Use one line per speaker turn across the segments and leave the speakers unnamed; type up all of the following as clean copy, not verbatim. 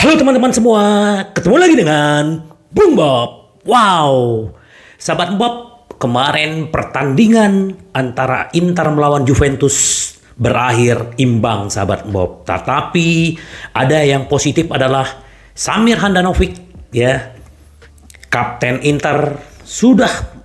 Halo teman-teman semua, ketemu lagi dengan Bung Bob. Wow, sahabat Bob, kemarin pertandingan antara Inter melawan Juventus berakhir imbang, sahabat Bob. Tetapi ada yang positif adalah Samir Handanovic, ya, Kapten Inter sudah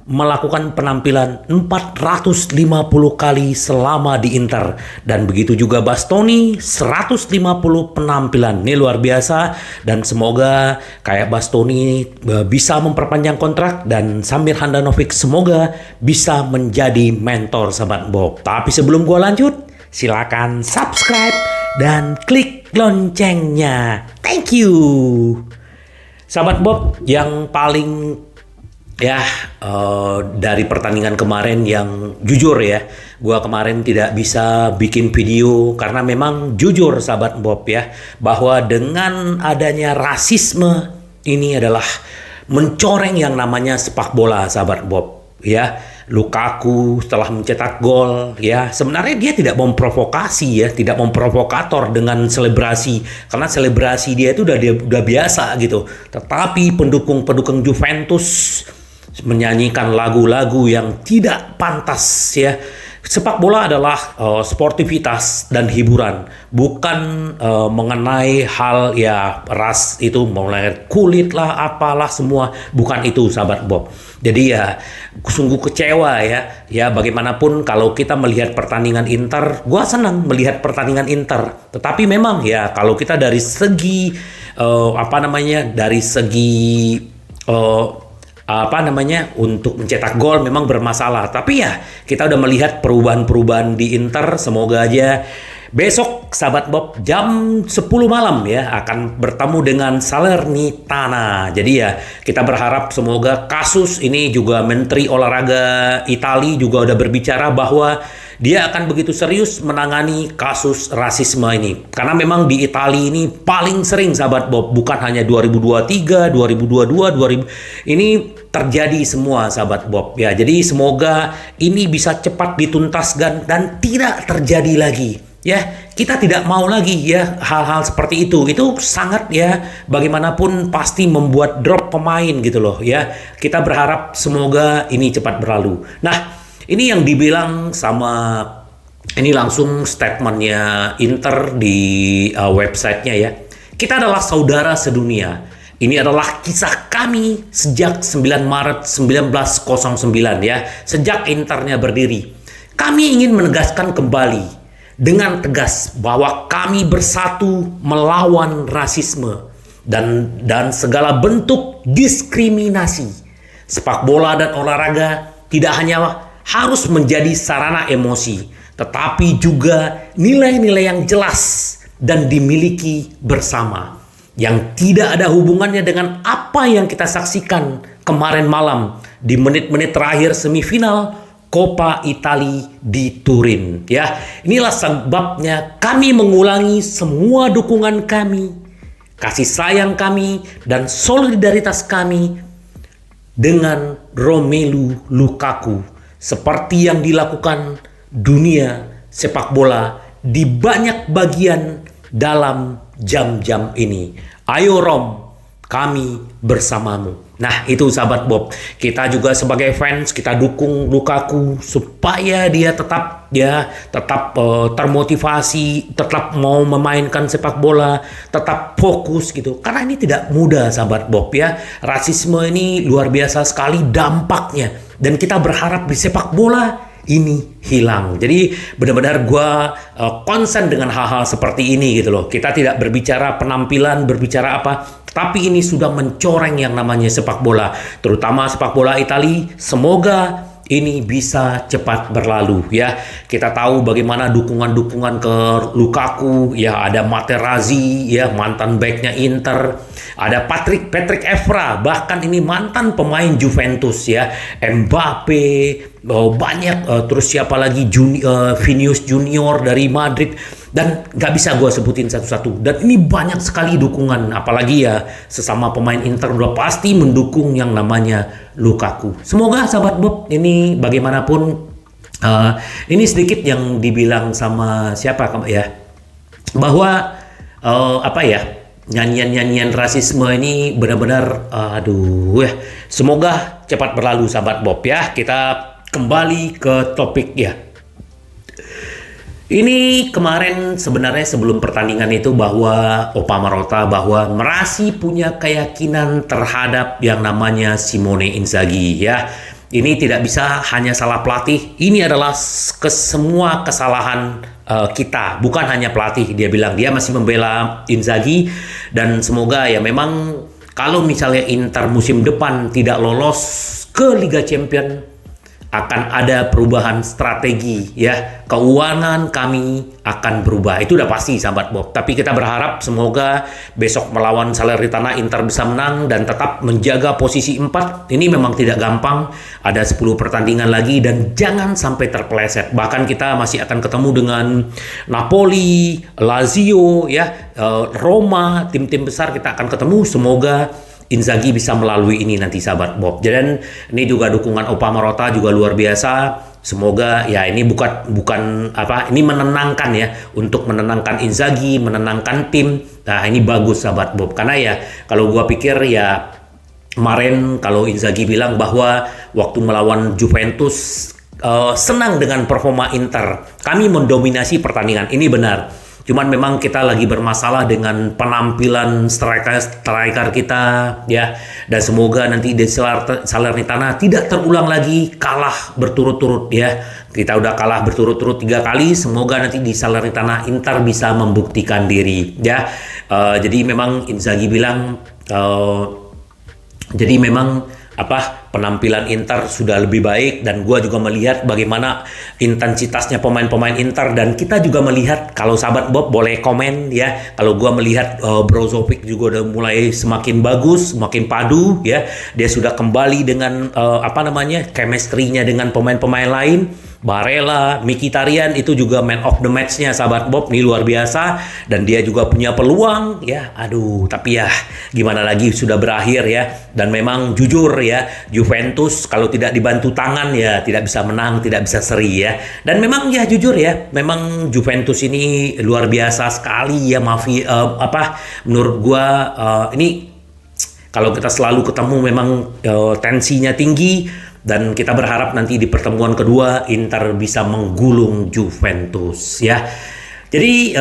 melakukan penampilan 450 kali selama di Inter, dan begitu juga Bastoni 150 penampilan. Ini luar biasa, dan semoga kayak Bastoni bisa memperpanjang kontrak dan Samir Handanovic semoga bisa menjadi mentor, sahabat Bob. Tapi sebelum gua lanjut, silakan subscribe dan klik loncengnya. Thank you. Sahabat Bob, yang paling dari pertandingan kemarin yang jujur ya, gua kemarin tidak bisa bikin video karena memang jujur, sahabat Bob, ya, bahwa dengan adanya rasisme ini adalah mencoreng yang namanya sepak bola, sahabat Bob, ya. Lukaku setelah mencetak gol, ya, sebenarnya dia tidak memprovokasi, ya, tidak memprovokator dengan selebrasi, karena selebrasi dia itu udah biasa gitu. Tetapi pendukung Juventus menyanyikan lagu-lagu yang tidak pantas, ya. Sepak bola adalah sportivitas dan hiburan, bukan mengenai hal ya ras itu, mulai kulit lah apalah semua, bukan itu, sahabat Bob. Jadi ya sungguh kecewa, ya bagaimanapun kalau kita melihat pertandingan Inter, gua senang melihat pertandingan Inter. Tetapi memang ya kalau kita dari segi dari segi untuk mencetak gol memang bermasalah. Tapi ya kita udah melihat perubahan-perubahan di Inter. Semoga aja besok, sahabat Bob, jam 10 malam ya akan bertemu dengan Salernitana. Jadi ya kita berharap semoga kasus ini juga Menteri Olahraga Italia juga udah berbicara bahwa dia akan begitu serius menangani kasus rasisme ini. Karena memang di Italia ini paling sering, sahabat Bob, bukan hanya 2023, 2022, ini terjadi semua, sahabat Bob. Ya, jadi semoga ini bisa cepat dituntaskan dan tidak terjadi lagi. Ya, kita tidak mau lagi ya hal-hal seperti itu. Itu sangat ya bagaimanapun pasti membuat drop pemain gitu loh ya. Kita berharap semoga ini cepat berlalu. Nah, ini yang dibilang sama, ini langsung statementnya Inter di websitenya ya. Kita adalah saudara sedunia. Ini adalah kisah kami sejak 9 Maret 1909 ya. Sejak Internya berdiri. Kami ingin menegaskan kembali dengan tegas bahwa kami bersatu melawan rasisme dan segala bentuk diskriminasi. Sepak bola dan olahraga tidak hanya harus menjadi sarana emosi, tetapi juga nilai-nilai yang jelas dan dimiliki bersama, yang tidak ada hubungannya dengan apa yang kita saksikan kemarin malam di menit-menit terakhir semifinal Coppa Italia di Turin. Ya, inilah sebabnya kami mengulangi semua dukungan kami, kasih sayang kami, dan solidaritas kami dengan Romelu Lukaku, seperti yang dilakukan dunia sepak bola di banyak bagian dalam jam-jam ini. Ayo Rom, kami bersamamu. Nah itu, sahabat Bob, kita juga sebagai fans kita dukung Lukaku supaya dia tetap termotivasi, tetap mau memainkan sepak bola, tetap fokus gitu. Karena ini tidak mudah, sahabat Bob ya. Rasisme ini luar biasa sekali dampaknya, dan kita berharap di sepak bola ini hilang. Jadi benar-benar gue konsen dengan hal-hal seperti ini gitu loh. Kita tidak berbicara penampilan, berbicara apa, tapi ini sudah mencoreng yang namanya sepak bola, terutama sepak bola Italia. Semoga ini bisa cepat berlalu ya. Kita tahu bagaimana dukungan-dukungan ke Lukaku ya, ada Materazzi ya, mantan backnya Inter, ada Patrick Evra, bahkan ini mantan pemain Juventus ya, Mbappe, banyak, terus siapa lagi, Vinicius Junior dari Madrid, dan nggak bisa gue sebutin satu-satu. Dan ini banyak sekali dukungan, apalagi ya sesama pemain Inter udah pasti mendukung yang namanya Lukaku. Semoga, sahabat Bob, ini bagaimanapun ini sedikit yang dibilang sama siapa ya, bahwa nyanyian-nyanyian rasisme ini benar-benar aduh ya. Semoga cepat berlalu sahabat Bob ya. Kita kembali ke topik ya. Ini kemarin sebenarnya sebelum pertandingan itu bahwa Opa Marotta bahwa Merasi punya keyakinan terhadap yang namanya Simone Inzaghi ya. Ini tidak bisa hanya salah pelatih. Ini adalah semua kesalahan kita, bukan hanya pelatih. Dia bilang dia masih membela Inzaghi dan semoga ya memang kalau misalnya Inter musim depan tidak lolos ke Liga Champions akan ada perubahan strategi ya, keuangan kami akan berubah, itu udah pasti sahabat Bob. Tapi kita berharap semoga besok melawan Salernitana Inter bisa menang dan tetap menjaga posisi 4. Ini memang tidak gampang, ada 10 pertandingan lagi dan jangan sampai terpeleset. Bahkan kita masih akan ketemu dengan Napoli, Lazio ya, Roma, tim-tim besar kita akan ketemu. Semoga Inzaghi bisa melalui ini nanti sahabat Bob. Dan ini juga dukungan Opa Marotta juga luar biasa. Semoga ya ini bukan apa, ini menenangkan ya, untuk menenangkan Inzaghi, menenangkan tim. Nah, ini bagus sahabat Bob. Karena ya kalau gua pikir ya kemarin kalau Inzaghi bilang bahwa waktu melawan Juventus senang dengan performa Inter. Kami mendominasi pertandingan. Ini benar. Cuman memang kita lagi bermasalah dengan penampilan striker kita ya, dan semoga nanti di Salernitana tidak terulang lagi kalah berturut-turut ya. Kita udah kalah berturut-turut 3 kali, semoga nanti di Salernitana Inter bisa membuktikan diri ya. Jadi memang Inzaghi bilang jadi memang penampilan Inter sudah lebih baik dan gua juga melihat bagaimana intensitasnya pemain-pemain Inter, dan kita juga melihat kalau sahabat Bob boleh komen ya, kalau gua melihat Brozovic juga udah mulai semakin bagus, semakin padu ya, dia sudah kembali dengan chemistry-nya dengan pemain-pemain lain. Barella, Mkhitaryan itu juga man of the match-nya sahabat Bob, ini luar biasa dan dia juga punya peluang ya. Aduh, tapi ya gimana lagi, sudah berakhir ya. Dan memang jujur ya, Juventus kalau tidak dibantu tangan ya tidak bisa menang, tidak bisa seri ya. Dan memang ya jujur ya, memang Juventus ini luar biasa sekali ya, menurut gua ini kalau kita selalu ketemu memang tensinya tinggi. Dan kita berharap nanti di pertemuan kedua Inter bisa menggulung Juventus ya. Jadi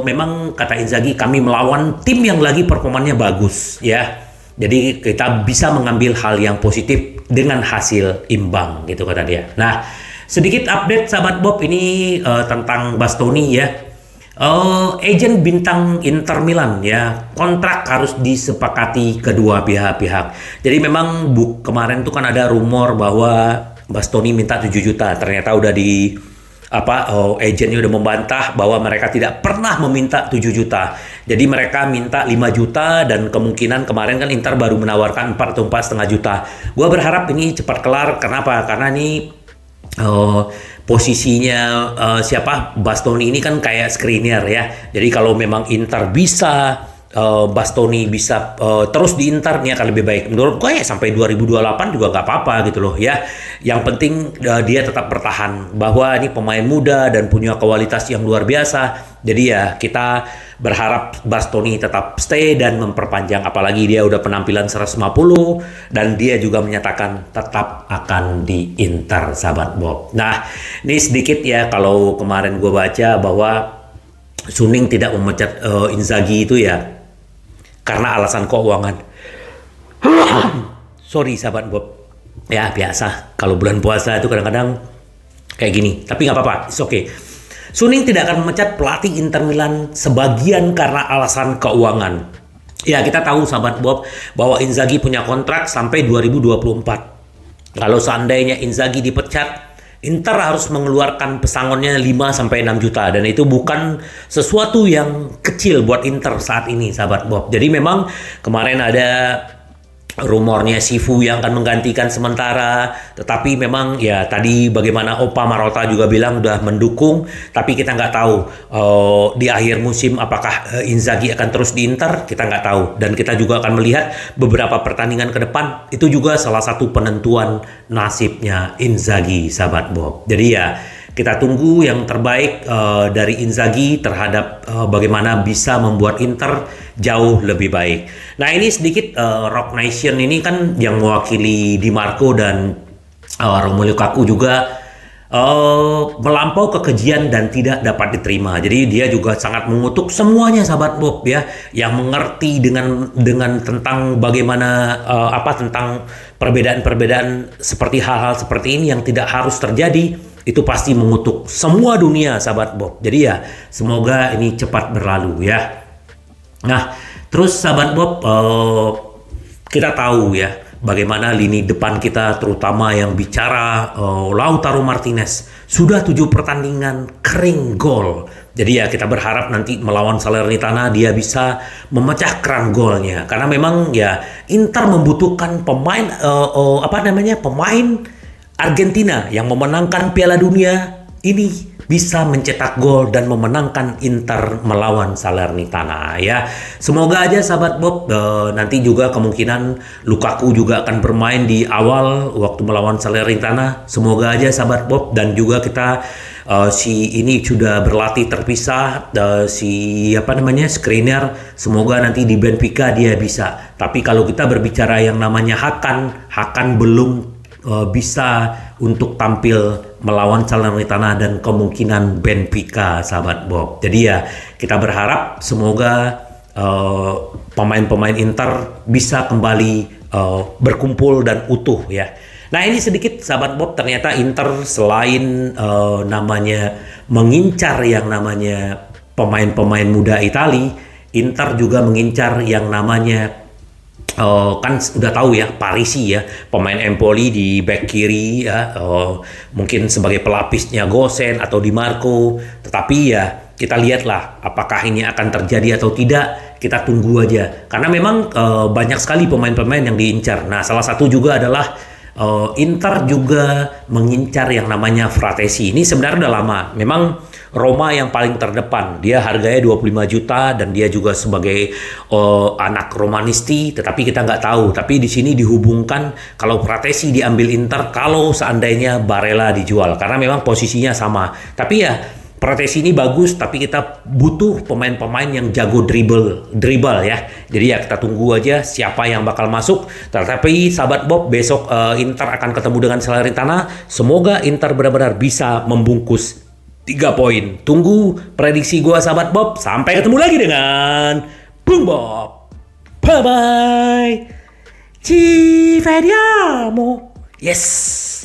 memang kata Inzaghi kami melawan tim yang lagi performanya bagus ya. Jadi kita bisa mengambil hal yang positif dengan hasil imbang gitu kata dia. Nah, sedikit update sahabat Bob ini tentang Bastoni ya. Agent bintang Inter Milan ya, kontrak harus disepakati kedua pihak. Jadi memang kemarin tuh kan ada rumor bahwa Bastoni minta 7 juta. Ternyata udah agentnya udah membantah bahwa mereka tidak pernah meminta 7 juta. Jadi mereka minta 5 juta dan kemungkinan kemarin kan Inter baru menawarkan 4 atau 4,5 juta. Gua berharap ini cepat kelar. Kenapa? Karena ini posisinya Bastoni ini kan kayak screener ya. Jadi kalau memang Inter bisa Bastoni bisa terus di Inter, ini akan lebih baik. Menurut gue ya sampai 2028 juga nggak apa-apa gitu loh ya. Yang penting dia tetap bertahan, bahwa ini pemain muda dan punya kualitas yang luar biasa. Jadi ya kita berharap Bastoni tetap stay dan memperpanjang, apalagi dia udah penampilan 150 dan dia juga menyatakan tetap akan di Inter sahabat Bob. Nah ini sedikit ya, kalau kemarin gue baca bahwa Suning tidak memecat Inzaghi itu ya karena alasan keuangan. Sorry sahabat Bob. Ya biasa, kalau bulan puasa itu kadang-kadang kayak gini. Tapi nggak apa-apa, it's okay. Suning tidak akan memecat pelatih Inter Milan sebagian karena alasan keuangan. Ya kita tahu sahabat Bob bahwa Inzaghi punya kontrak sampai 2024. Kalau seandainya Inzaghi dipecat, Inter harus mengeluarkan pesangonnya 5-6 juta, dan itu bukan sesuatu yang kecil buat Inter saat ini sahabat Bob. Jadi memang kemarin ada rumornya Sifu yang akan menggantikan sementara, tetapi memang ya tadi bagaimana Opa Marotta juga bilang udah mendukung, tapi kita nggak tahu di akhir musim apakah Inzaghi akan terus di Inter, kita nggak tahu. Dan kita juga akan melihat beberapa pertandingan ke depan, itu juga salah satu penentuan nasibnya Inzaghi sahabat Bob. Jadi ya kita tunggu yang terbaik dari Inzaghi terhadap bagaimana bisa membuat Inter jauh lebih baik. Nah ini sedikit Rock Nation ini kan yang mewakili Di Marco dan Romelu Lukaku juga melampau kekejian dan tidak dapat diterima. Jadi dia juga sangat mengutuk semuanya sahabat Bob ya, yang mengerti dengan tentang bagaimana tentang perbedaan-perbedaan seperti hal-hal seperti ini yang tidak harus terjadi, itu pasti mengutuk semua dunia sahabat Bob. Jadi ya semoga ini cepat berlalu ya. Nah, terus sahabat Bob, kita tahu ya bagaimana lini depan kita, terutama yang bicara Lautaro Martinez, sudah 7 pertandingan kering gol. Jadi ya kita berharap nanti melawan Salernitana dia bisa memecah keran golnya. Karena memang ya Inter membutuhkan pemain pemain Argentina yang memenangkan Piala Dunia ini bisa mencetak gol dan memenangkan Inter melawan Salernitana ya. Semoga aja sahabat Bob, nanti juga kemungkinan Lukaku juga akan bermain di awal waktu melawan Salernitana. Semoga aja sahabat Bob, dan juga kita si ini sudah berlatih terpisah, Skriniar, semoga nanti di Benfica dia bisa. Tapi kalau kita berbicara yang namanya Hakan belum bisa untuk tampil melawan Salernitana dan kemungkinan Benfica sahabat Bob. Jadi ya kita berharap semoga pemain-pemain Inter bisa kembali berkumpul dan utuh ya. Nah ini sedikit sahabat Bob, ternyata Inter selain namanya mengincar yang namanya pemain-pemain muda Itali, Inter juga mengincar yang namanya kan udah tahu ya, Parisi ya, pemain Empoli di back kiri ya, mungkin sebagai pelapisnya Gosen atau Di Marco. Tetapi ya kita lihatlah apakah ini akan terjadi atau tidak, kita tunggu aja. Karena memang banyak sekali pemain-pemain yang diincar. Nah salah satu juga adalah Inter juga mengincar yang namanya Fratesi. Ini sebenarnya udah lama. Memang Roma yang paling terdepan. Dia harganya 25 juta dan dia juga sebagai anak Romanisti, tetapi kita nggak tahu. Tapi di sini dihubungkan kalau Fratesi diambil Inter kalau seandainya Barella dijual. Karena memang posisinya sama. Tapi ya Fratesi ini bagus, tapi kita butuh pemain-pemain yang jago dribble ya. Jadi ya kita tunggu aja siapa yang bakal masuk. Tetapi sahabat Bob, besok Inter akan ketemu dengan Salernitana. Semoga Inter benar-benar bisa membungkus 3 poin. Tunggu prediksi gua sahabat Bob. Sampai ketemu lagi dengan Bung Bob. Bye-bye. Ci vediamo. Yes.